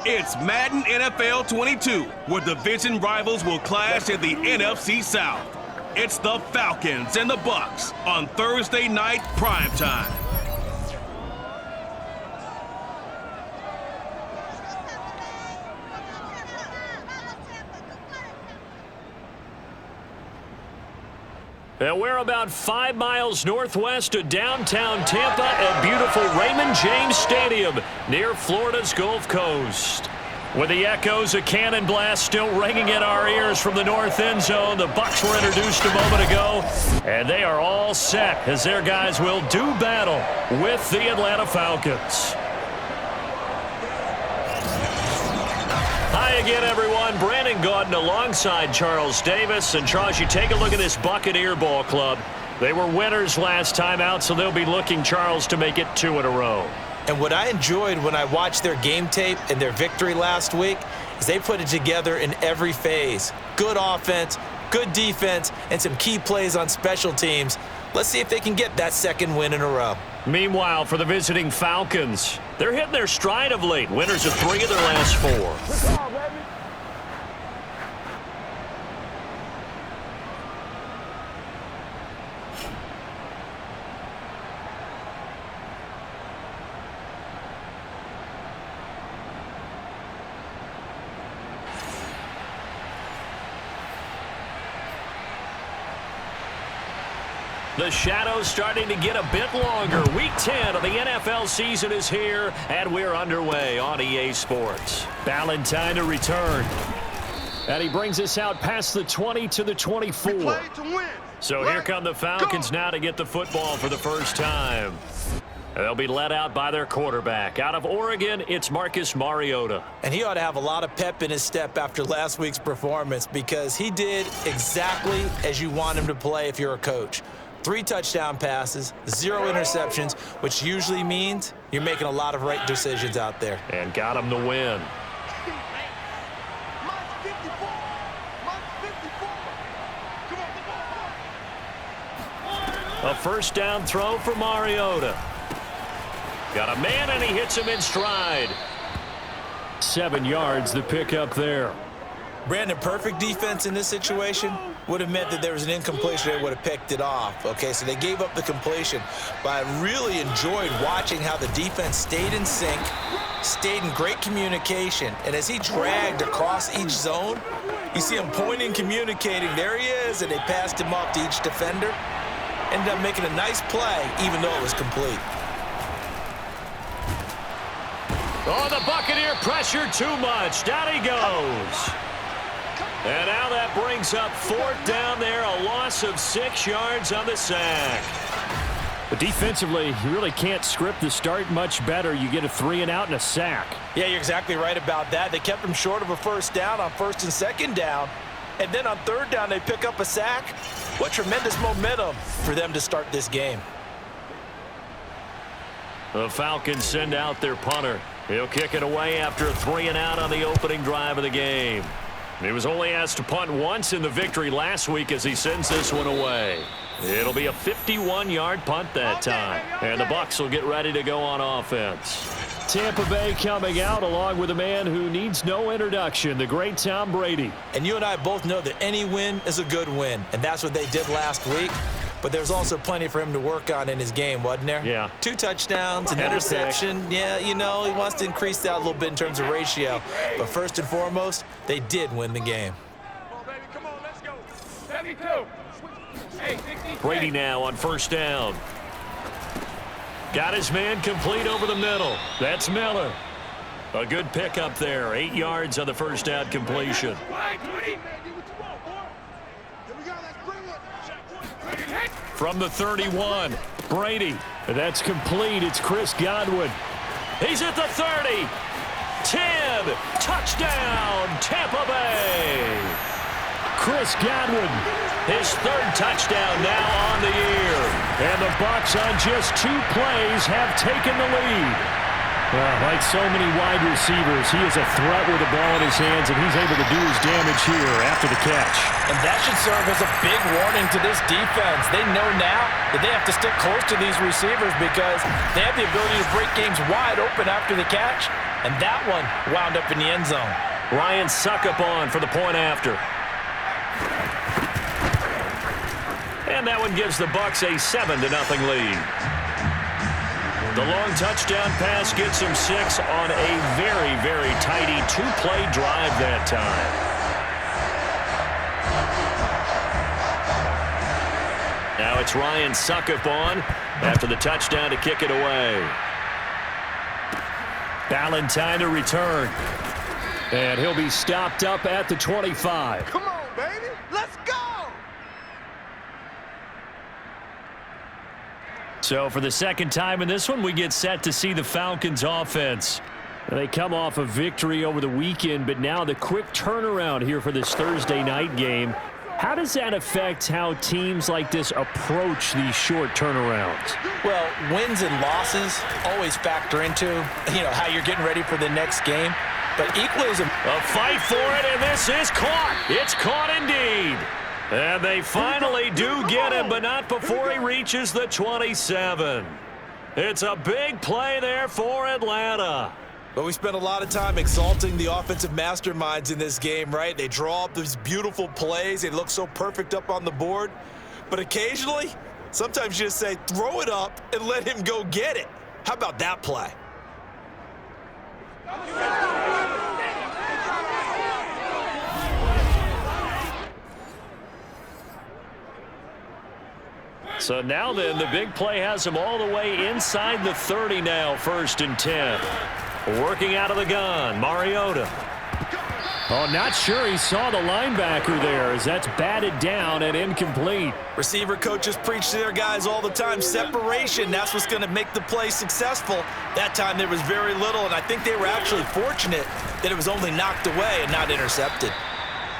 It's Madden NFL 22, where division rivals will clash in the NFC South. It's the Falcons and the Bucs on Thursday night primetime. And we're about 5 miles northwest of downtown Tampa at beautiful Raymond James Stadium near Florida's Gulf Coast. With the echoes of cannon blast still ringing in our ears from the north end zone, the Bucs were introduced a moment ago, and they are all set as their guys will do battle with the Atlanta Falcons. Hi again, everyone. Brandon Gaudin alongside Charles Davis. And Charles, you take a look at this Buccaneer ball club. They were winners last time out, so they'll be looking, Charles, to make it 2 in a row. And what I enjoyed when I watched their game tape and their victory last week is they put it together in every phase. Good offense, good defense, and some key plays on special teams. Let's see if they can get that 2nd win in a row. Meanwhile, for the visiting Falcons, they're hitting their stride of late. Winners of 3 of their last 4. The shadow's starting to get a bit longer. Week 10 of the NFL season is here, and we're underway on EA Sports. Ballantyne to return. And he brings us out past the 20 to the 24. So here come the Falcons now to get the football for the first time. They'll be led out by their quarterback. Out of Oregon, it's Marcus Mariota. And he ought to have a lot of pep in his step after last week's performance because he did exactly as you want him to play if you're a coach. 3 touchdown passes, 0 interceptions, which usually means you're making a lot of right decisions out there. And got him to win. A first down throw for Mariota. Got a man, and he hits him in stride. 7 yards, the pickup there. Brandon, perfect defense in this situation would have meant that there was an incompletion. They would have picked it off. Okay, so they gave up the completion. But I really enjoyed watching how the defense stayed in sync, stayed in great communication. And as he dragged across each zone, you see him pointing, communicating. There he is, and they passed him off to each defender. Ended up making a nice play, even though it was complete. Oh, the Buccaneer pressure too much. Down he goes. And now that brings up 4th down there, a loss of 6 yards on the sack. But defensively, you really can't script the start much better. You get a 3 and out and a sack. Yeah, you're exactly right about that. They kept him short of a first down on 1st and 2nd down. And then on 3rd down, they pick up a sack. What tremendous momentum for them to start this game. The Falcons send out their punter. He'll kick it away after a 3 and out on the opening drive of the game. He was only asked to punt once in the victory last week as he sends this one away. It'll be a 51-yard punt that time. And the Bucs will get ready to go on offense. Tampa Bay coming out along with a man who needs no introduction, the great Tom Brady. And you and I both know that any win is a good win, and that's what they did last week. But there's also plenty for him to work on in his game, wasn't there? Yeah. 2 touchdowns, an interception. Yeah, you know, he wants to increase that a little bit in terms of ratio. But first and foremost, they did win the game. Come on, let's go. 72. Brady now on 1st down. Got his man complete over the middle. That's Miller. A good pickup there. 8 yards on the first down completion. From the 31, Brady. That's complete. It's Chris Godwin. He's at the 30. 10. Touchdown, Tampa Bay. Chris Godwin, his 3rd touchdown now on the year. And the Bucs on just 2 plays have taken the lead. Like so many wide receivers, he is a threat with the ball in his hands, and he's able to do his damage here after the catch. And that should serve as a big warning to this defense. They know now that they have to stick close to these receivers because they have the ability to break games wide open after the catch. And that one wound up in the end zone. Ryan Suckup on for the point after. And that one gives the Bucs a 7-0 lead. The long touchdown pass gets him 6 on a very, very tidy two-play drive that time. Now it's Ryan Suckup on after the touchdown to kick it away. Ballantyne to return. And he'll be stopped up at the 25. Come on, baby. Let's go. So for the second time in this one, we get set to see the Falcons offense. They come off a victory over the weekend, but now the quick turnaround here for this Thursday night game. How does that affect how teams like this approach these short turnarounds? Well, wins and losses always factor into, how you're getting ready for the next game. But equally as a fight for it, and this is caught. It's caught indeed. And they finally do get him, but not before he reaches the 27. It's a big play there for Atlanta. But we spent a lot of time exalting the offensive masterminds in this game, right? They draw up these beautiful plays. They look so perfect up on the board. But occasionally, sometimes you just say, throw it up and let him go get it. How about that play? So now then, the big play has him all the way inside the 30 now, 1st and 10. Working out of the gun, Mariota. Oh, not sure he saw the linebacker there as that's batted down and incomplete. Receiver coaches preach to their guys all the time. Separation, that's what's going to make the play successful. That time there was very little, and I think they were actually fortunate that it was only knocked away and not intercepted.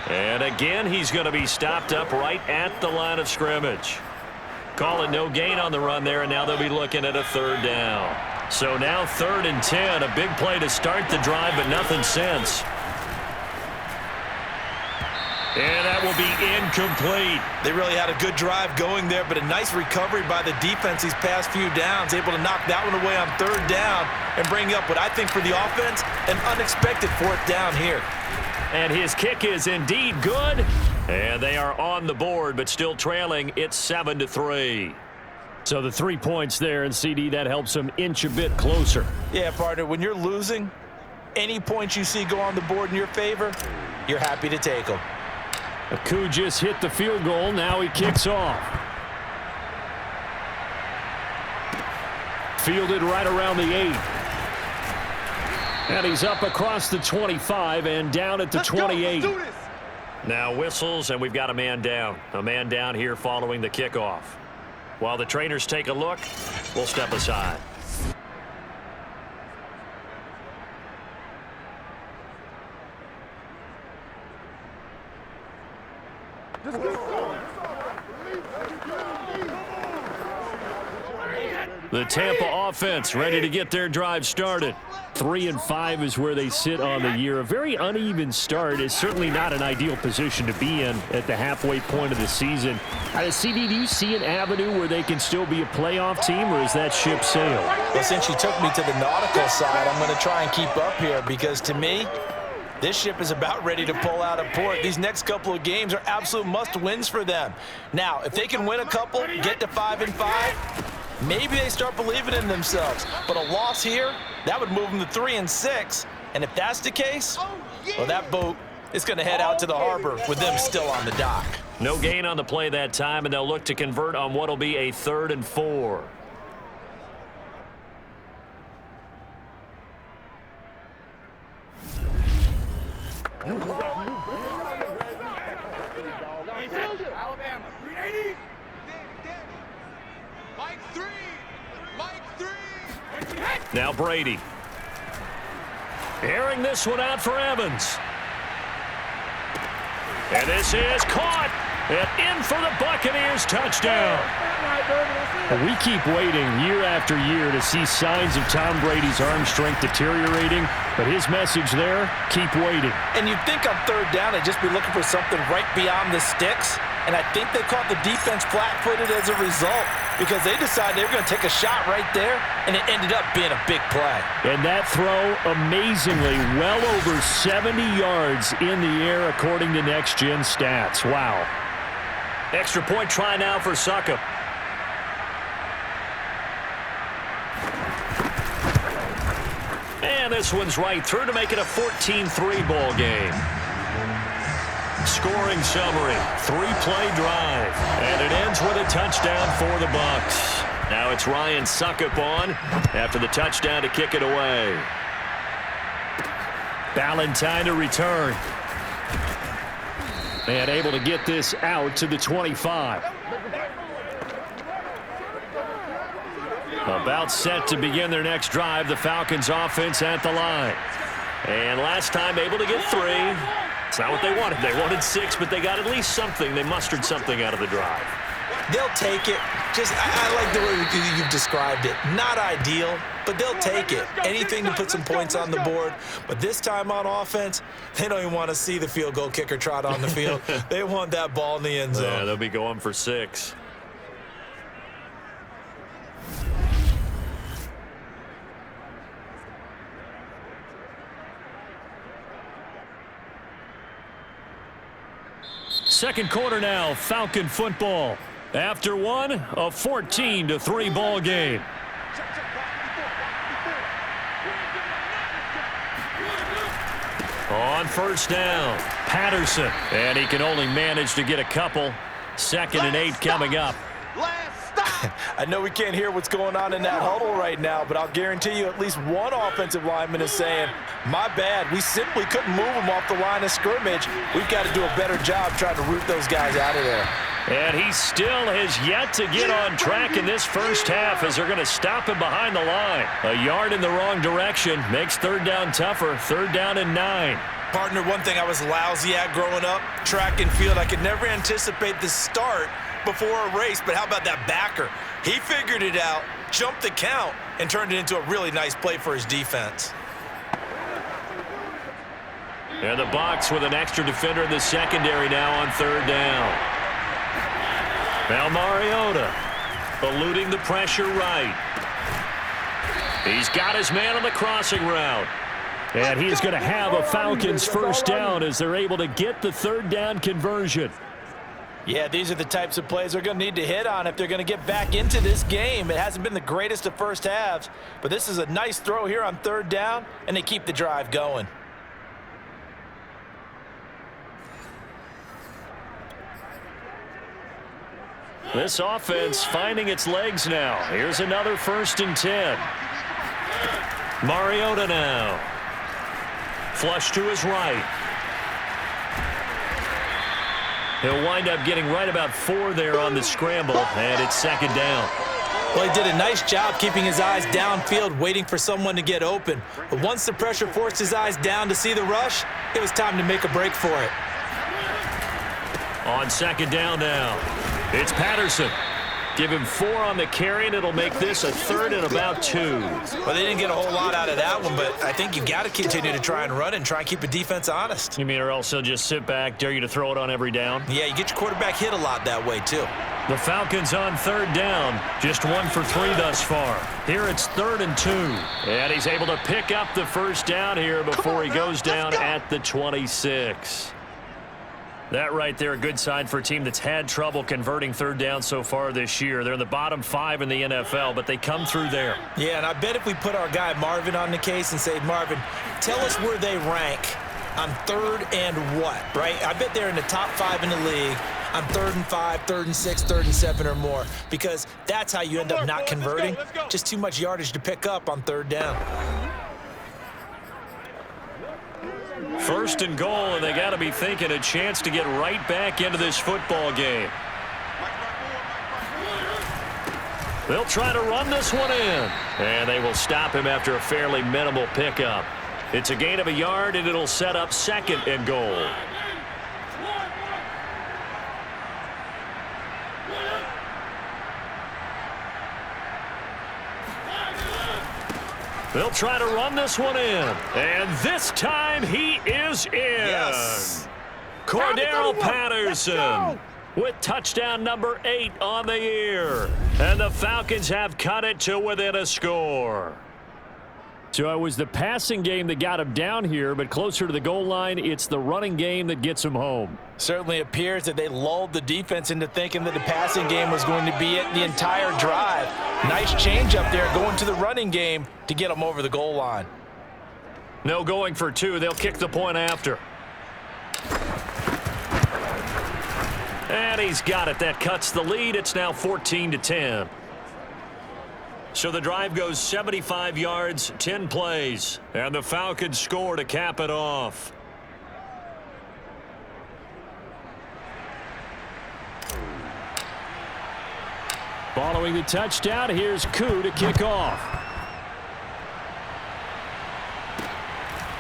And again, he's going to be stopped up right at the line of scrimmage. Call it no gain on the run there, and now they'll be looking at a 3rd down. So now 3rd and 10, a big play to start the drive, but nothing since. And that will be incomplete. They really had a good drive going there, but a nice recovery by the defense these past few downs, able to knock that one away on 3rd down and bring up what I think for the offense, an unexpected 4th down here. And his kick is indeed good. And they are on the board, but still trailing. It's 7-3. So the 3 points there, and CD, that helps them inch a bit closer. Yeah, partner, when you're losing, any points you see go on the board in your favor, you're happy to take them. Aku just hit the field goal. Now he kicks off. Fielded right around the 8. And he's up across the 25 and down at the 28. Let's do this. Now whistles, and we've got a man down. A man down here following the kickoff. While the trainers take a look, we'll step aside. The Tampa offense ready to get their drive started. 3-5 is where they sit on the year. A very uneven start is certainly not an ideal position to be in at the halfway point of the season. CD, do you see an avenue where they can still be a playoff team, or is that ship sailed? Well, since you took me to the nautical side, I'm going to try and keep up here because to me, this ship is about ready to pull out of port. These next couple of games are absolute must-wins for them. Now, if they can win a couple, get to 5-5, maybe they start believing in themselves. But a loss here, that would move them to 3-6. And if that's the case, well, that boat is going to head out to the harbor with them still on the dock. No gain on the play that time, and they'll look to convert on what will be a 3rd and 4. Alabama, 380. Mike 3. Now Brady. Airing this one out for Evans. And this is caught. And in for the Buccaneers touchdown. We keep waiting year after year to see signs of Tom Brady's arm strength deteriorating, but his message there, keep waiting. And you'd think on 3rd down they'd just be looking for something right beyond the sticks, and I think they caught the defense flat-footed as a result. because they decided they were going to take a shot right there, and it ended up being a big play. And that throw, amazingly, well over 70 yards in the air, according to Next Gen Stats. Wow. Extra point try now for Succop. And this one's right through to make it a 14-3 ball game. Scoring summary, 3-play drive, and it ends with a touchdown for the Bucs. Now it's Ryan Succop on after the touchdown to kick it away. Ballantyne to return. And able to get this out to the 25. About set to begin their next drive, the Falcons offense at the line. And last time able to get 3. It's not what they wanted. They wanted 6, but they got at least something. They mustered something out of the drive. They'll take it. I like the way you've described it. Not ideal, but they'll take it. Anything to put some points on the board. But this time on offense, they don't even want to see the field goal kicker trot on the field. They want that ball in the end zone. Yeah, they'll be going for 6. Second quarter now, Falcon football. After one, a 14-3 ball game. On first down, Patterson. And he can only manage to get a couple. 2nd and 8 coming up. I know we can't hear what's going on in that huddle right now, but I'll guarantee you at least one offensive lineman is saying, my bad, we simply couldn't move them off the line of scrimmage. We've got to do a better job trying to root those guys out of there. And he still has yet to get on track in this first half as they're going to stop him behind the line. A yard in the wrong direction makes 3rd down tougher. 3rd down and 9. Partner, one thing I was lousy at growing up, track and field, I could never anticipate the start before a race, but how about that backer? He figured it out, jumped the count, and turned it into a really nice play for his defense. And the Bucs with an extra defender in the secondary now on 3rd down. Now Mariota eluding the pressure right. He's got his man on the crossing route. And he's going to have a Falcons first down as they're able to get the 3rd down conversion. Yeah, these are the types of plays they're going to need to hit on if they're going to get back into this game. It hasn't been the greatest of first halves, but this is a nice throw here on 3rd down, and they keep the drive going. This offense finding its legs now. Here's another 1st and 10. Mariota now. Flush to his right. He'll wind up getting right about 4 there on the scramble, and it's 2nd down. Well, he did a nice job keeping his eyes downfield, waiting for someone to get open. But once the pressure forced his eyes down to see the rush, it was time to make a break for it. On 2nd down now, it's Patterson. Give him 4 on the carry, and it'll make this a 3rd and about 2. Well, they didn't get a whole lot out of that one, but I think you got to continue to try and run and try and keep the defense honest. You mean or else he'll just sit back, dare you to throw it on every down? Yeah, you get your quarterback hit a lot that way, too. The Falcons on 3rd down, just 1 for 3 thus far. Here it's 3rd and 2. And he's able to pick up the first down here before he goes down at the 26. That right there, a good sign for a team that's had trouble converting 3rd down so far this year. They're in the bottom 5 in the NFL, but they come through there. Yeah, and I bet if we put our guy Marvin on the case and say, Marvin, tell us where they rank on 3rd and what, right? I bet they're in the top 5 in the league on 3rd and 5, 3rd and 6, 3rd and 7 or more, because that's how you end up not converting. Just too much yardage to pick up on 3rd down. 1st and goal, and they got to be thinking a chance to get right back into this football game. They'll try to run this one in, and they will stop him after a fairly minimal pickup. It's a gain of a yard, and it'll set up 2nd and goal. They'll try to run this one in. And this time he is in. Yes. Cordero Patterson with touchdown number 8 on the year. And the Falcons have cut it to within a score. So it was the passing game that got him down here, but closer to the goal line, it's the running game that gets him home. Certainly appears that they lulled the defense into thinking that the passing game was going to be it the entire drive. Nice change up there going to the running game to get them over the goal line. No going for two. They'll kick the point after. And he's got it. That cuts the lead. It's now 14-10. So the drive goes 75 yards, 10 plays. And the Falcons score to cap it off. Following the touchdown, here's Koo to kick off.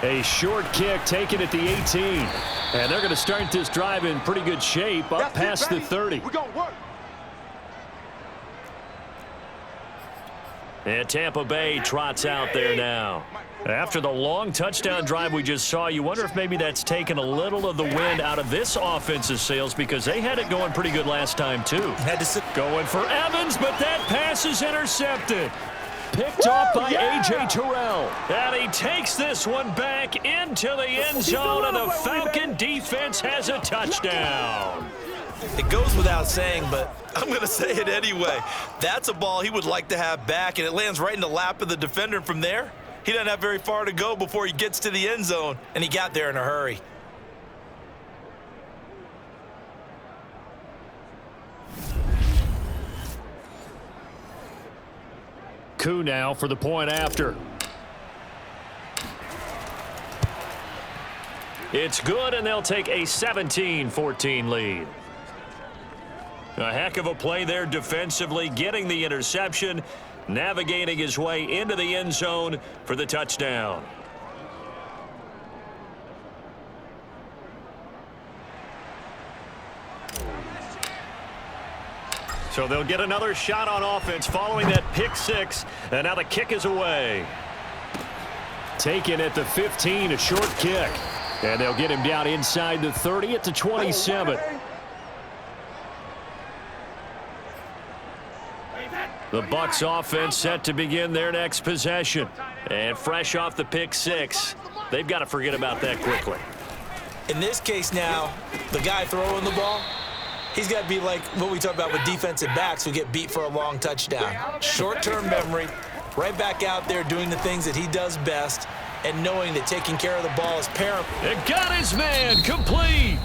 A short kick taken at the 18. And they're going to start this drive in pretty good shape up past the 30. We're going to work. And Tampa Bay trots out there now. After the long touchdown drive we just saw, you wonder if maybe that's taken a little of the wind out of this offense's sails because they had it going pretty good last time, too. Going for Evans, but that pass is intercepted. Picked off by A.J. Terrell. And he takes this one back into the end zone, and the Falcon defense has a touchdown. It goes without saying, but I'm going to say it anyway. That's a ball he would like to have back, and it lands right in the lap of the defender. From there, he doesn't have very far to go before he gets to the end zone, and he got there in a hurry. Koo now for the point after. It's good, and they'll take a 17-14 lead. A heck of a play there defensively, getting the interception, navigating his way into the end zone for the touchdown. So they'll get another shot on offense following that pick six, and now the kick is away. Taken at the 15, a short kick. And they'll get him down inside the 30 at the 27. The Bucs offense set to begin their next possession. And fresh off the pick six, they've got to forget about that quickly. In this case now, the guy throwing the ball, he's got to be like what we talk about with defensive backs who get beat for a long touchdown. Short-term memory, right back out there doing the things that he does best and knowing that taking care of the ball is paramount. It got his man, complete.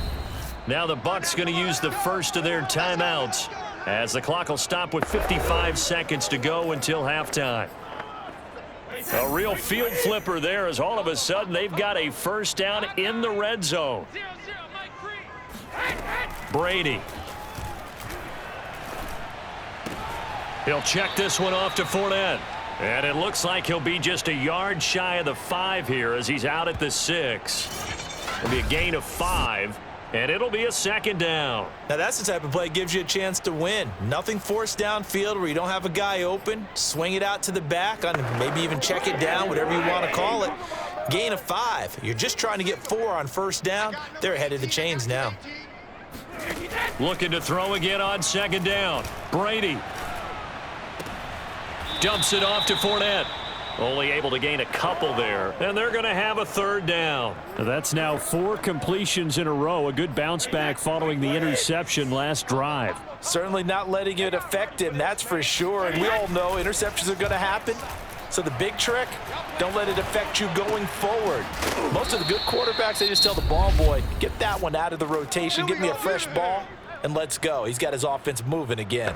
Now the Bucs going to use the first of their timeouts as the clock will stop with 55 seconds to go until halftime. A real field flipper there as all of a sudden they've got a first down in the red zone. Brady. He'll check this one off to Fournette. And it looks like he'll be just a yard shy of the 5 here as he's out at the 6. It'll be a gain of 5, and it'll be a second down. Now that's the type of play that gives you a chance to win. Nothing forced downfield where you don't have a guy open. Swing it out to the back, on maybe even check it down, whatever you want to call it. Gain of 5. You're just trying to get 4 on first down. They're ahead of the chains now. Looking to throw again on second down. Brady. Dumps it off to Fournette. Only able to gain a couple there. And they're going to have a third down. That's now 4 completions in a row. A good bounce back following the interception last drive. Certainly not letting it affect him, that's for sure. And we all know interceptions are going to happen. So the big trick, don't let it affect you going forward. Most of the good quarterbacks, they just tell the ball boy, get that one out of the rotation, give me a fresh ball, and let's go. He's got his offense moving again.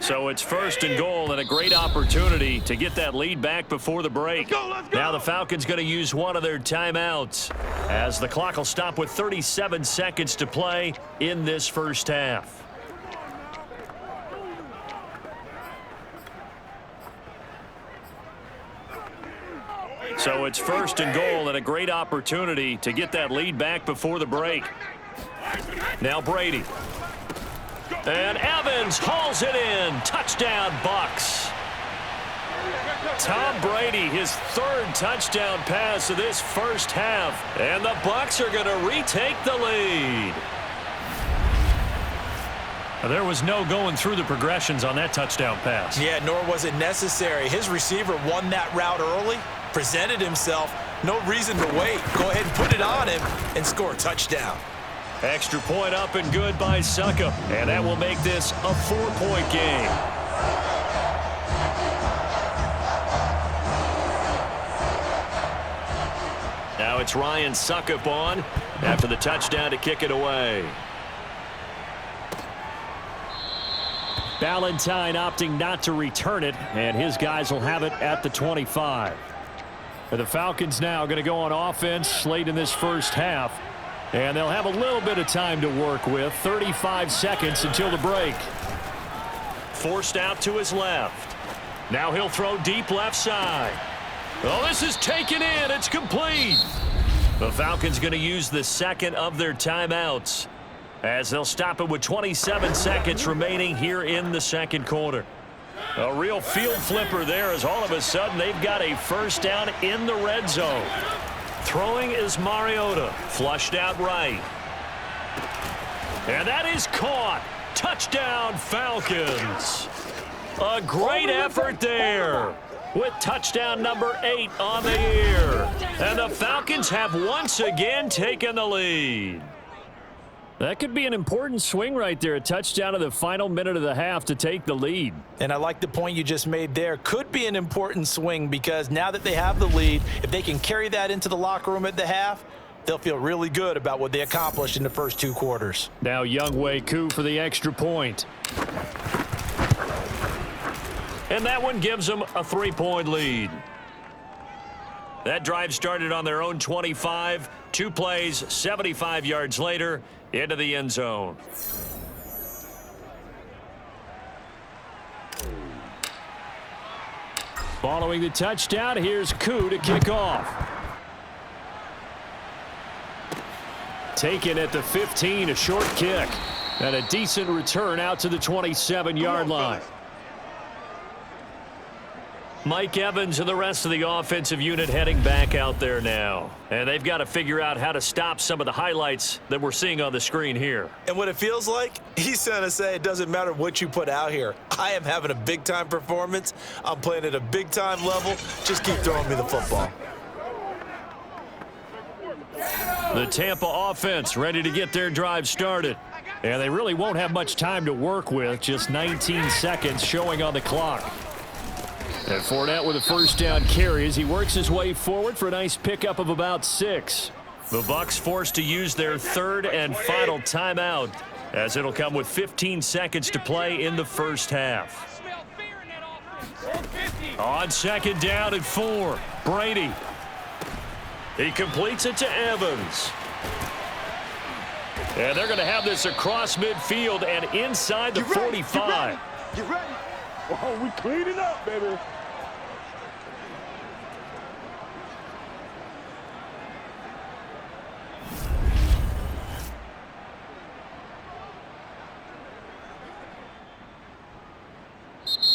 So it's first and goal and a great opportunity to get that lead back before the break. Let's go. Now the Falcons going to use one of their timeouts as the clock will stop with 37 seconds to play in this first half. So it's first and goal and a great opportunity to get that lead back before the break. Now Brady. And Evans hauls it in. Touchdown, Bucs. Tom Brady, his third touchdown pass of this first half. And the Bucs are going to retake the lead. There was no going through the progressions on that touchdown pass. Yeah, nor was it necessary. His receiver won that route early, presented himself. No reason to wait. Go ahead and put it on him and score a touchdown. Extra point up and good by Succop. And that will make this a 4-point game. Now it's Ryan Succop on after the touchdown to kick it away. Valentine opting not to return it, and his guys will have it at the 25. The Falcons now going to go on offense late in this first half, and they'll have a little bit of time to work with. 35 seconds until the break. Forced out to his left. Now he'll throw deep left side. Oh, this is taken in. It's complete. The Falcons going to use the second of their timeouts, as they'll stop it with 27 seconds remaining here in the second quarter. A real field flipper there, as all of a sudden they've got a first down in the red zone. Throwing is Mariota, flushed out right. And that is caught. Touchdown, Falcons. A great effort there, with touchdown number 8 on the year. And the Falcons have once again taken the lead. That could be an important swing right there. A touchdown in the final minute of the half to take the lead. And I like the point you just made there. Could be an important swing, because now that they have the lead, if they can carry that into the locker room at the half, they'll feel really good about what they accomplished in the first 2 quarters. Now Younghoe Koo for the extra point. And that one gives them a 3-point lead. That drive started on their own 25. 2 plays, 75 yards later, into the end zone. Following the touchdown, here's Koo to kick off. Taken at the 15, a short kick. And a decent return out to the 27-yard line. Mike Evans and the rest of the offensive unit heading back out there now. And they've got to figure out how to stop some of the highlights that we're seeing on the screen here. And what it feels like, he's going to say it doesn't matter what you put out here. I am having a big-time performance. I'm playing at a big-time level. Just keep throwing me the football. The Tampa offense ready to get their drive started. And they really won't have much time to work with. Just 19 seconds showing on the clock. And Fournette with a first down carry as he works his way forward for a nice pickup of about 6. The Bucs forced to use their third and final timeout, as it'll come with 15 seconds to play in the first half. On second down and 4, Brady. He completes it to Evans. And they're going to have this across midfield and inside the 45. Get ready. Oh, we cleaning up, baby.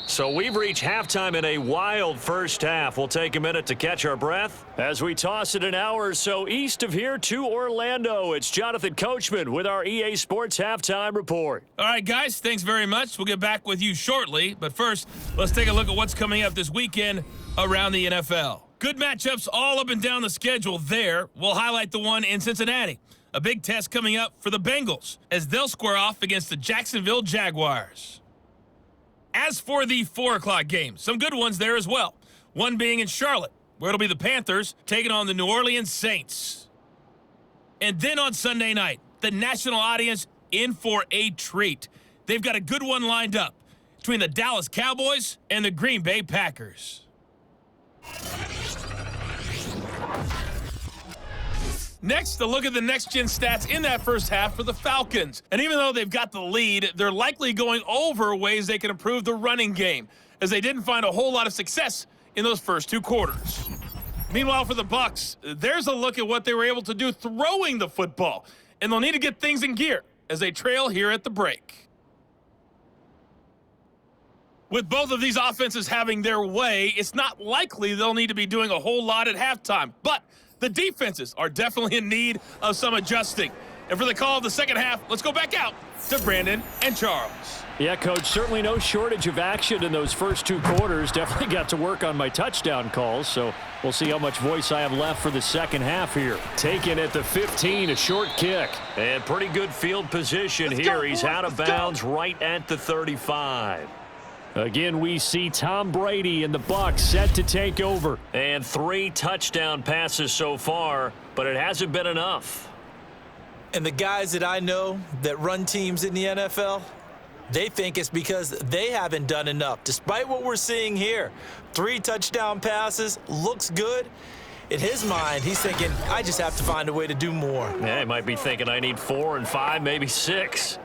So we've reached halftime in a wild first half. We'll take a minute to catch our breath as we toss it an hour or so east of here to Orlando. It's Jonathan Coachman with our EA Sports Halftime Report. All right, guys, thanks very much. We'll get back with you shortly. But first, let's take a look at what's coming up this weekend around the NFL. Good matchups all up and down the schedule there. We'll highlight the one in Cincinnati. A big test coming up for the Bengals as they'll square off against the Jacksonville Jaguars. As for the 4 o'clock game, some good ones there as well. One being in Charlotte, where it'll be the Panthers taking on the New Orleans Saints. And then on Sunday night, the national audience in for a treat. They've got a good one lined up between the Dallas Cowboys and the Green Bay Packers. Next, a look at the next-gen stats in that first half for the Falcons. And even though they've got the lead, they're likely going over ways they can improve the running game, as they didn't find a whole lot of success in those first 2 quarters. Meanwhile, for the Bucs, there's a look at what they were able to do throwing the football, and they'll need to get things in gear as they trail here at the break. With both of these offenses having their way, it's not likely they'll need to be doing a whole lot at halftime. But the defenses are definitely in need of some adjusting. And for the call of the second half, let's go back out to Brandon and Charles. Yeah, Coach, certainly no shortage of action in those first 2 quarters. Definitely got to work on my touchdown calls, so we'll see how much voice I have left for the second half here. Taken at the 15, a short kick. And pretty good field position here. He's out of bounds right at the 35. Again, we see Tom Brady and the Bucs set to take over. And 3 touchdown passes so far, but it hasn't been enough. And the guys that I know that run teams in the NFL, they think it's because they haven't done enough. Despite what we're seeing here, 3 touchdown passes, looks good. In his mind, he's thinking, I just have to find a way to do more. Yeah, he might be thinking I need 4 and 5, maybe 6.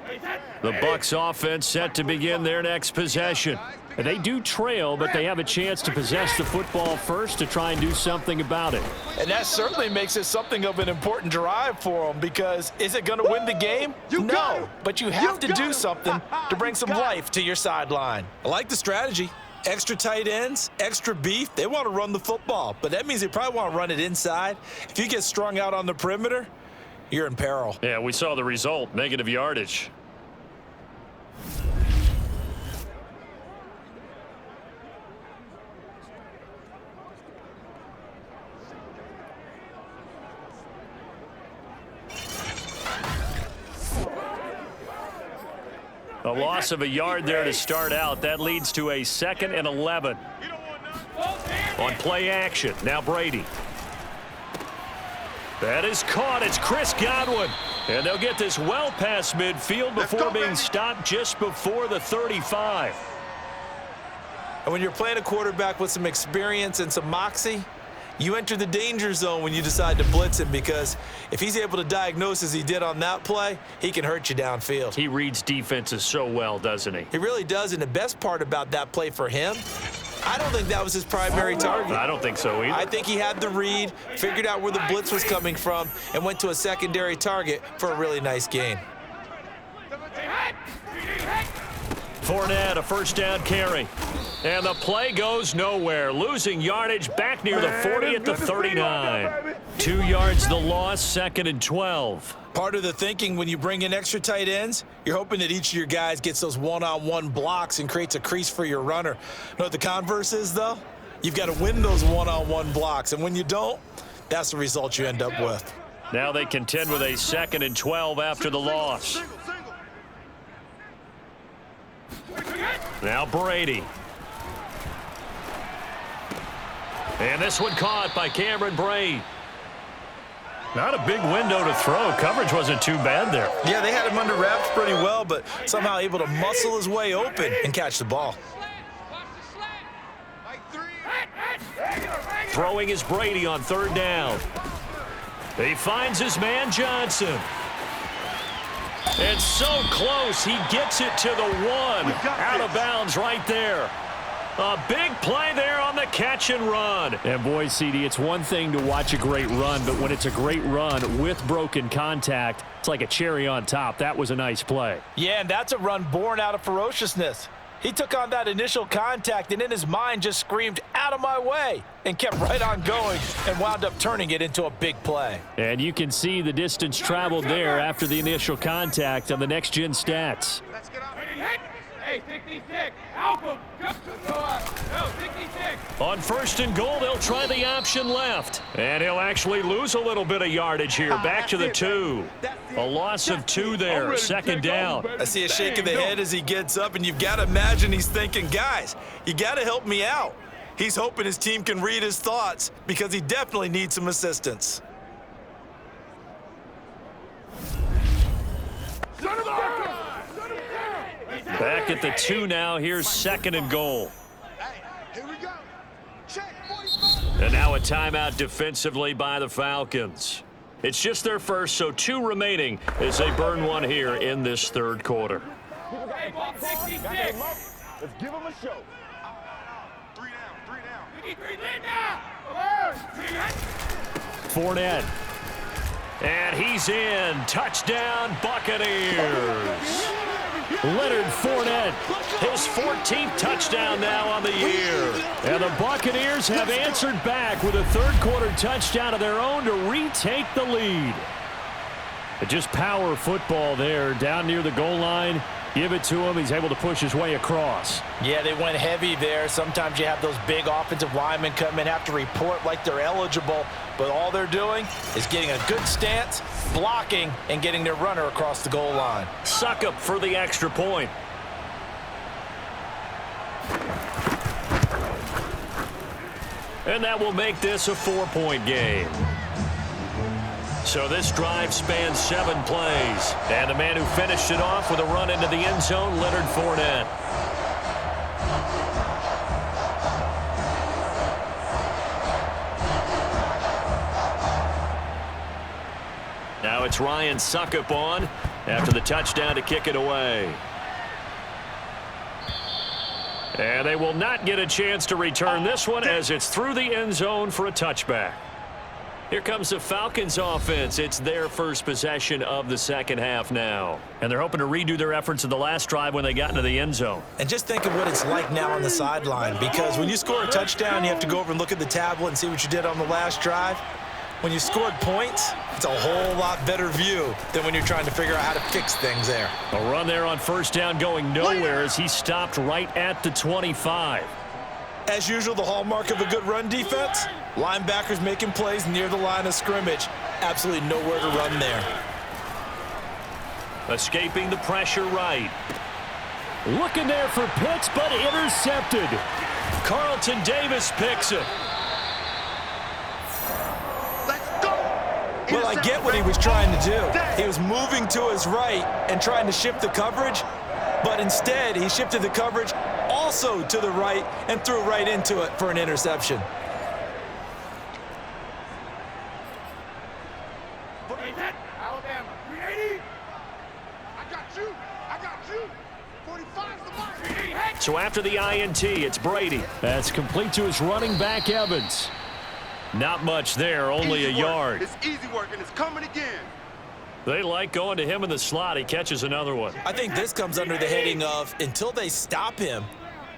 The Bucs offense set to begin their next possession. They do trail, but they have a chance to possess the football first to try and do something about it. And that certainly makes it something of an important drive for them, because is it going to win the game? No, but you have to do something to bring some life to your sideline. I like the strategy. Extra tight ends, extra beef. They want to run the football, but that means they probably want to run it inside. If you get strung out on the perimeter, you're in peril. Yeah, we saw the result, negative yardage. A loss of a yard there to start out. That leads to a 2nd and 11. On play action, now Brady. That is caught. It's Chris Godwin. And they'll get this well past midfield before being stopped just before the 35. And when you're playing a quarterback with some experience and some moxie, you enter the danger zone when you decide to blitz him, because if he's able to diagnose as he did on that play, he can hurt you downfield. He reads defenses so well, doesn't he? He really does, and the best part about that play for him, I don't think that was his primary target. I don't think so either. I think he had the read, figured out where the blitz was coming from, and went to a secondary target for a really nice gain. Fournette, a first down carry. And the play goes nowhere. Losing yardage back near the 40 at the 39. 2 yards the loss, 2nd and 12. Part of the thinking when you bring in extra tight ends, you're hoping that each of your guys gets those one-on-one blocks and creates a crease for your runner. You know what the converse is, though? You've got to win those one-on-one blocks, and when you don't, that's the result you end up with. Now they contend with a 2nd and 12 after the loss. Now Brady. And this one caught by Cameron Brate. Not a big window to throw. Coverage wasn't too bad there. Yeah, they had him under wraps pretty well, but somehow able to muscle his way open and catch the ball. Throwing is Brady on 3rd down. He finds his man Johnson. And so close, he gets it to the 1. Out of bounds right there. A big play there on the catch and run. And boy, CD, it's one thing to watch a great run, but when it's a great run with broken contact, it's like a cherry on top. That was a nice play. Yeah, and that's a run born out of ferociousness. He took on that initial contact and in his mind just screamed, out of my way, and kept right on going and wound up turning it into a big play. And you can see the distance traveled there after the initial contact on the next-gen stats. Let's get up. Hey, 66. Help him. No, 66. On 1st and goal, they'll try the option left. And he'll actually lose a little bit of yardage here. Back to the 2. A loss of 2 there. 2nd down. I see a shake of the head as he gets up, and you've got to imagine he's thinking, guys, you got to help me out. He's hoping his team can read his thoughts because he definitely needs some assistance. Back at the 2 now. Here's 2nd and goal. Here we go. Check. And now a timeout defensively by the Falcons. It's just their first, so 2 remaining as they burn one here in this 3rd quarter. Hey, ball 66. Let's give him a show. 3 down. We need 3 lead now. Fournette. And he's in. Touchdown, Buccaneers. Leonard Fournette. His 14th touchdown now on the year. And the Buccaneers have answered back with a third-quarter touchdown of their own to retake the lead. Just power football there down near the goal line. Give it to him. He's able to push his way across. Yeah, they went heavy there. Sometimes you have those big offensive linemen come in, have to report like they're eligible, but all they're doing is getting a good stance, blocking, and getting their runner across the goal line. Suckup for the extra point. And that will make this a 4-point game. So this drive spans 7 plays. And the man who finished it off with a run into the end zone, Leonard Fournette. Now it's Ryan Suckup on after the touchdown to kick it away. And they will not get a chance to return this one as it's through the end zone for a touchback. Here comes the Falcons offense. It's their first possession of the second half now. And they're hoping to redo their efforts in the last drive when they got into the end zone. And just think of what it's like now on the sideline, because when you score a touchdown, you have to go over and look at the tablet and see what you did on the last drive. When you scored points, it's a whole lot better view than when you're trying to figure out how to fix things there. A run there on first down going nowhere as he stopped right at the 25. As usual, the hallmark of a good run defense, linebackers making plays near the line of scrimmage. Absolutely nowhere to run there. Escaping the pressure right. Looking there for Pitts, but intercepted. Carlton Davis picks it. Well, I get what he was trying to do. He was moving to his right and trying to shift the coverage, but instead he shifted the coverage also to the right and threw right into it for an interception. Alabama, 380. I got you. 45's the mark. So after the INT, it's Brady. That's complete to his running back, Evans. Not much there, only a yard. It's easy work, and it's coming again. They like going to him in the slot. He catches another one. I think this comes under the heading of, until they stop him,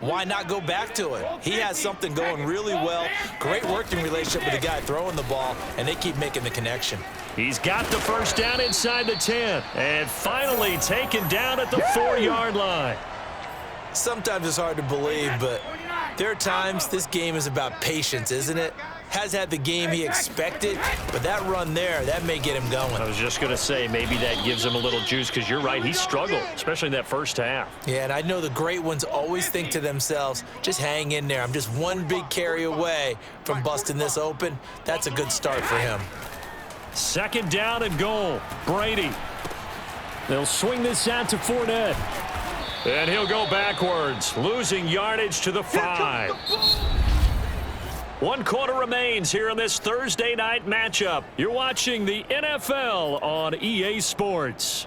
why not go back to it? He has something going really well. Great working relationship with the guy throwing the ball, and they keep making the connection. He's got the first down inside the 10, and finally taken down at the 4-yard line. Sometimes it's hard to believe, but there are times this game is about patience, isn't it? Has had the game he expected, but that run there, that may get him going. I was just going to say, maybe that gives him a little juice, because you're right, he struggled, especially in that first half. Yeah, and I know the great ones always think to themselves, just hang in there. I'm just one big carry away from busting this open. That's a good start for him. Second down and goal. Brady. They'll swing this out to Fournette. And he'll go backwards, losing yardage to the 5. 1 quarter remains here in this Thursday night matchup. You're watching the NFL on EA Sports.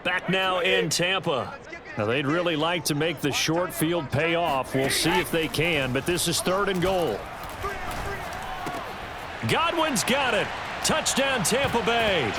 Back now in Tampa. Now, they'd really like to make the short field pay off. We'll see if they can, but this is 3rd and goal. Godwin's got it. Touchdown, Tampa Bay.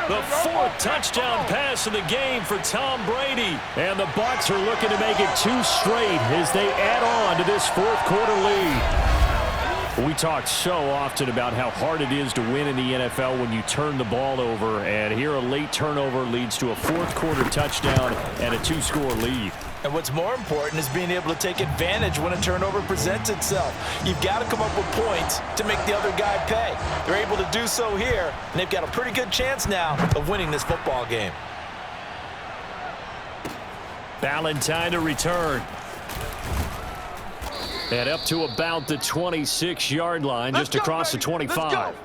The 4th touchdown pass of the game for Tom Brady. And the Bucs are looking to make it 2 straight as they add on to this 4th quarter lead. We talk so often about how hard it is to win in the NFL when you turn the ball over. And here a late turnover leads to a 4th quarter touchdown and a 2-score lead. And what's more important is being able to take advantage when a turnover presents itself. You've got to come up with points to make the other guy pay. They're able to do so here, and they've got a pretty good chance now of winning this football game. Valentine to return. And up to about the 26-yard line, just across the 25.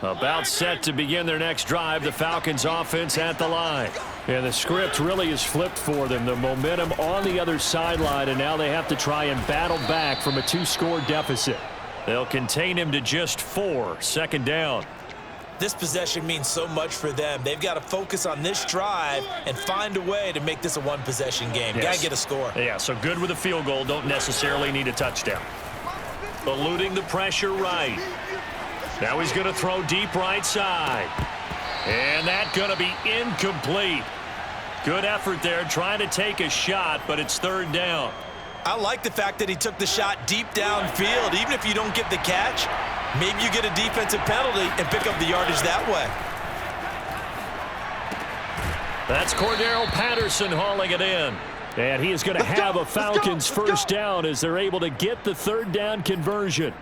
About set to begin their next drive, the Falcons offense at the line. And the script really is flipped for them. The momentum on the other sideline, and now they have to try and battle back from a 2-score deficit. They'll contain him to just 4. Second down. This possession means so much for them. They've got to focus on this drive and find a way to make this a one-possession game. Yes. Got to get a score. Yeah, so good with a field goal. Don't necessarily need a touchdown. Eluding the pressure right. Now he's going to throw deep right side. And that's going to be incomplete. Good effort there trying to take a shot, but it's third down. I like the fact that he took the shot deep downfield. Even if you don't get the catch, maybe you get a defensive penalty and pick up the yardage that way. That's Cordero Patterson hauling it in. And he is going to have a Falcons first down as they're able to get the third down conversion.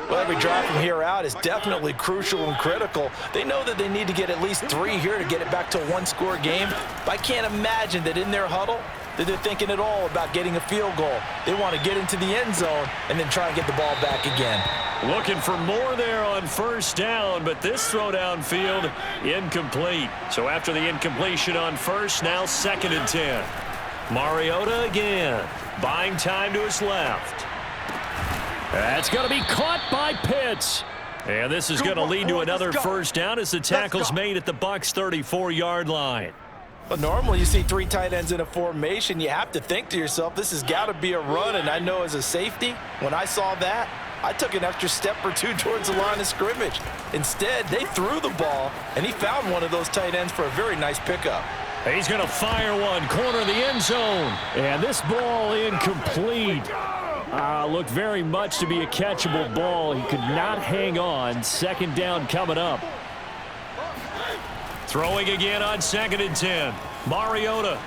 Well, every drive from here out is definitely crucial and critical. They know that they need to get at least 3 here to get it back to a one-score game. But I can't imagine that in their huddle that they're thinking at all about getting a field goal. They want to get into the end zone and then try and get the ball back again. Looking for more there on first down, but this throw downfield incomplete. So after the incompletion on first, now 2nd and 10. Mariota again, buying time to his left. That's going to be caught by Pitts. And this is going to lead to another first down as the tackle's made at the Bucs 34-yard line. But normally you see 3 tight ends in a formation, you have to think to yourself, this has got to be a run. And I know as a safety, when I saw that, I took an extra step or 2 towards the line of scrimmage. Instead, they threw the ball, and he found one of those tight ends for a very nice pickup. He's going to fire one, corner of the end zone. And this ball incomplete. Looked very much to be a catchable ball. He could not hang on. 2nd down coming up. Throwing again on 2nd and 10. Mariota.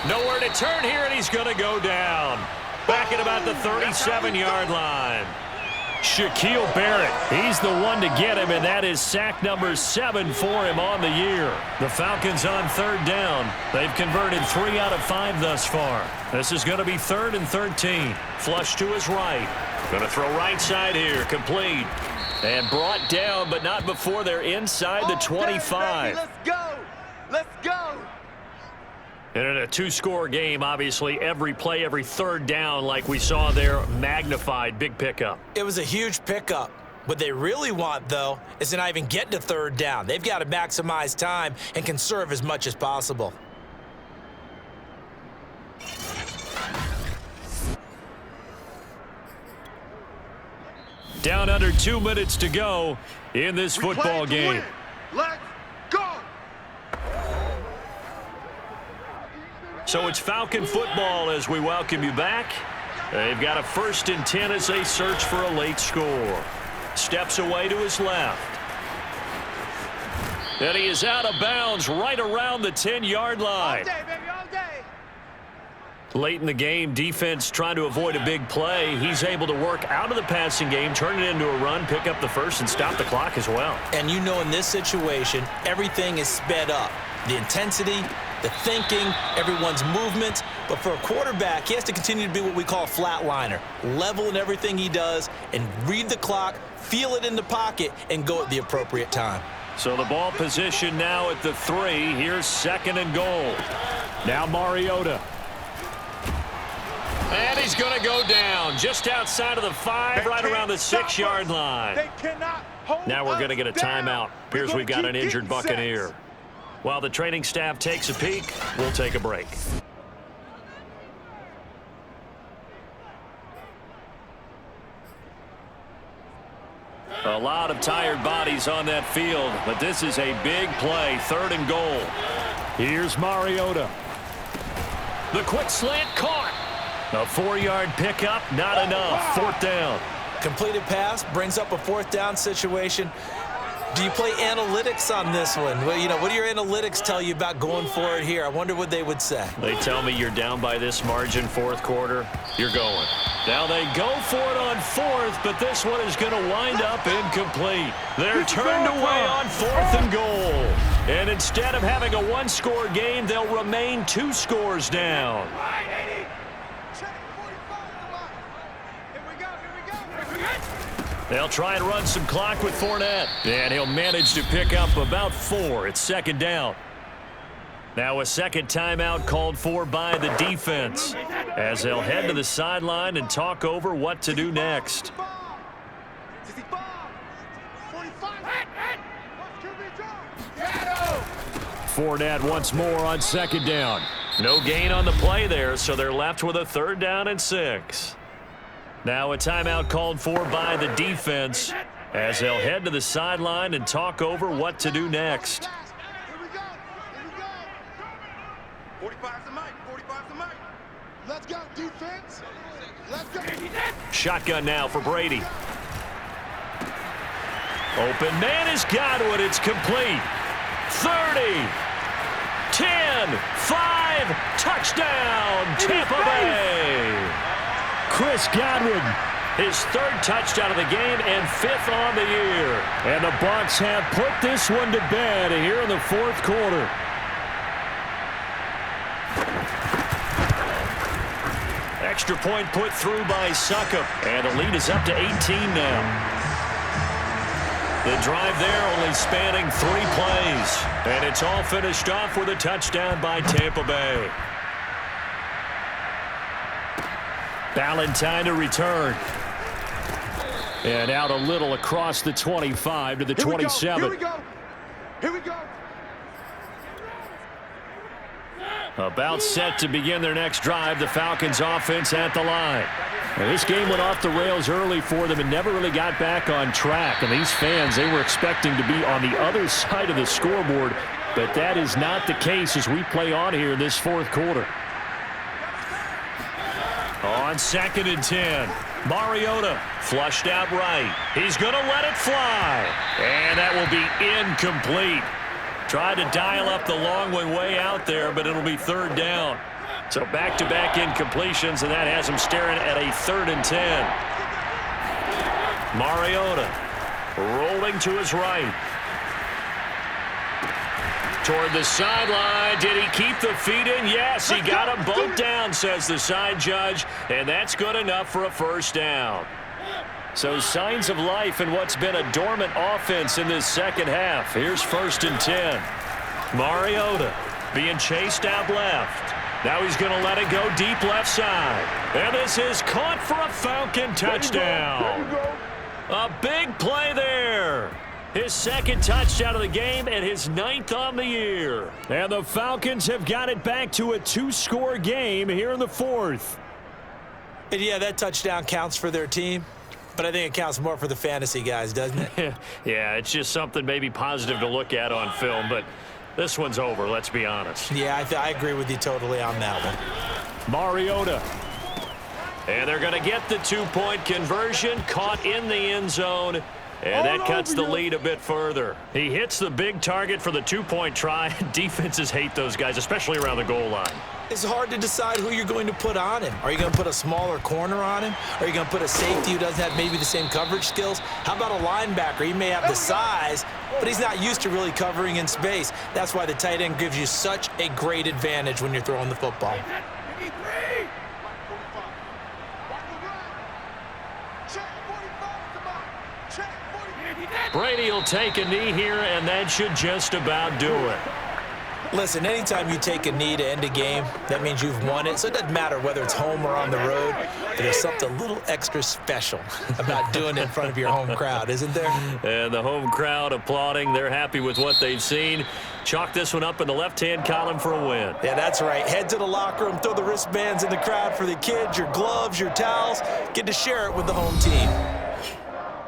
Nowhere to turn here, and he's going to go down. Back at about the 37-yard line. Shaquille Barrett, he's the one to get him, and that is sack number 7 for him on the year. The Falcons on 3rd down. They've converted 3 out of 5 thus far. This is going to be 3rd and 13. Flush to his right. Going to throw right side here, complete. And brought down, but not before they're inside the 25. Let's go! Let's go! And in a 2-score game, obviously, every play, every 3rd down, like we saw there, magnified. Big pickup. It was a huge pickup. What they really want, though, is to not even get to 3rd down. They've got to maximize time and conserve as much as possible. Down under 2 minutes to go in this football game. Let's go! So it's Falcon football as we welcome you back. They've got a 1st and 10 as they search for a late score. Steps away to his left. And he is out of bounds right around the 10-yard line. All day, baby, all day. Late in the game, defense trying to avoid a big play. He's able to work out of the passing game, turn it into a run, pick up the first, and stop the clock as well. And you know in this situation, everything is sped up. The intensity, the thinking, everyone's movement. But for a quarterback, he has to continue to be what we call a flatliner. Level in everything he does and read the clock, feel it in the pocket, and go at the appropriate time. So the ball position now at the 3. Here's 2nd and goal. Now Mariota. And he's going to go down just outside of the 5, right around the 6-yard line. They cannot hold Now we're going to get a down. timeout. Appears we've got an injured Buccaneer. Sets. While the training staff takes a peek, we'll take a break. A lot of tired bodies on that field, but this is a big play, 3rd and goal. Here's Mariota. The quick slant caught. A 4-yard pickup, not enough. 4th down. Completed pass brings up a 4th down situation. Do you play analytics on this one? Well, you know, what do your analytics tell you about going for it here? I wonder what they would say. They tell me you're down by this margin 4th quarter. You're going. Now they go for it on 4th, but this one is going to wind up incomplete. They're turned away on 4th and goal. And instead of having a 1-score game, they'll remain 2 scores down. They'll try and run some clock with Fournette. And he'll manage to pick up about 4. It's 2nd down. Now a 2nd timeout called for by the defense as they'll head to the sideline and talk over what to do next. Fournette once more on 2nd down. No gain on the play there, so they're left with a 3rd down and 6. Now a timeout called for by the defense as they'll head to the sideline and talk over what to do next. Here we go. Here we go. 45's the mic. 45's the mic. Let's go, defense. Let's go. Shotgun now for Brady. Open man is Godwin. It's complete. 30, 10, 5, touchdown, Tampa Bay. Chris Godwin, his 3rd touchdown of the game and 5th on the year. And the Bucs have put this one to bed here in the 4th quarter. Extra point put through by Succop, and the lead is up to 18 now. The drive there only spanning 3 plays, and it's all finished off with a touchdown by Tampa Bay. Ballantyne to return. And out a little across the 25 to the 27. Here we go. Here we go. About set to begin their next drive, the Falcons offense at the line. Now, this game went off the rails early for them and never really got back on track. And these fans, they were expecting to be on the other side of the scoreboard, but that is not the case as we play on here in this 4th quarter. On 2nd and 10, Mariota flushed out right. He's going to let it fly, and that will be incomplete. Tried to dial up the long one way out there, but it'll be 3rd down. So back-to-back incompletions, and that has him staring at a 3rd and 10. Mariota rolling to his right. Toward the sideline. Did he keep the feet in? Yes, he got them both down, says the side judge, and that's good enough for a 1st down. So signs of life in what's been a dormant offense in this 2nd half. Here's 1st and 10. Mariota being chased out left. Now he's going to let it go deep left side. And this is caught for a Falcon touchdown. A big play there. His 2nd touchdown of the game and his 9th on the year. And the Falcons have got it back to a 2-score game here in the 4th. And yeah, that touchdown counts for their team. But I think it counts more for the fantasy guys, doesn't it? Yeah, it's just something maybe positive to look at on film, but this one's over, let's be honest. Yeah, I agree with you totally on that one. Mariota. And they're going to get the 2-point conversion, caught in the end zone, and that cuts the lead a bit further. He hits the big target for the 2-point try. Defenses hate those guys, especially around the goal line. It's hard to decide who you're going to put on him. Are you going to put a smaller corner on him? Are you going to put a safety who doesn't have maybe the same coverage skills? How about a linebacker? He may have the size, but he's not used to really covering in space. That's why the tight end gives you such a great advantage when you're throwing the football. Brady will take a knee here, and that should just about do it. Listen, anytime you take a knee to end a game, that means you've won it. So it doesn't matter whether it's home or on the road. But there's something a little extra special about doing it in front of your home crowd, isn't there? And the home crowd applauding. They're happy with what they've seen. Chalk this one up in the left-hand column for a win. Yeah, that's right. Head to the locker room, throw the wristbands in the crowd for the kids, your gloves, your towels. Get to share it with the home team.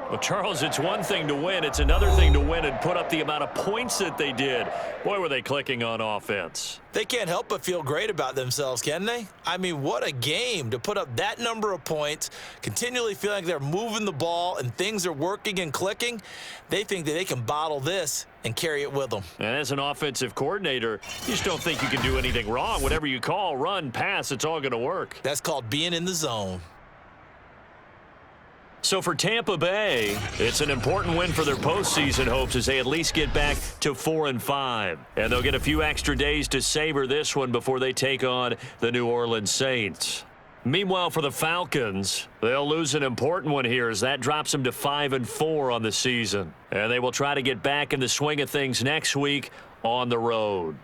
Well, Charles, it's one thing to win. It's another thing to win and put up the amount of points that they did. Boy, were they clicking on offense. They can't help but feel great about themselves, can they? I mean, what a game to put up that number of points, continually feeling like they're moving the ball and things are working and clicking. They think that they can bottle this and carry it with them. And as an offensive coordinator, you just don't think you can do anything wrong. Whatever you call, run, pass, it's all going to work. That's called being in the zone. So for Tampa Bay, it's an important win for their postseason hopes as they at least get back to 4-5. And they'll get a few extra days to savor this one before they take on the New Orleans Saints. Meanwhile, for the Falcons, they'll lose an important one here as that drops them to 5-4 on the season. And they will try to get back in the swing of things next week on the road.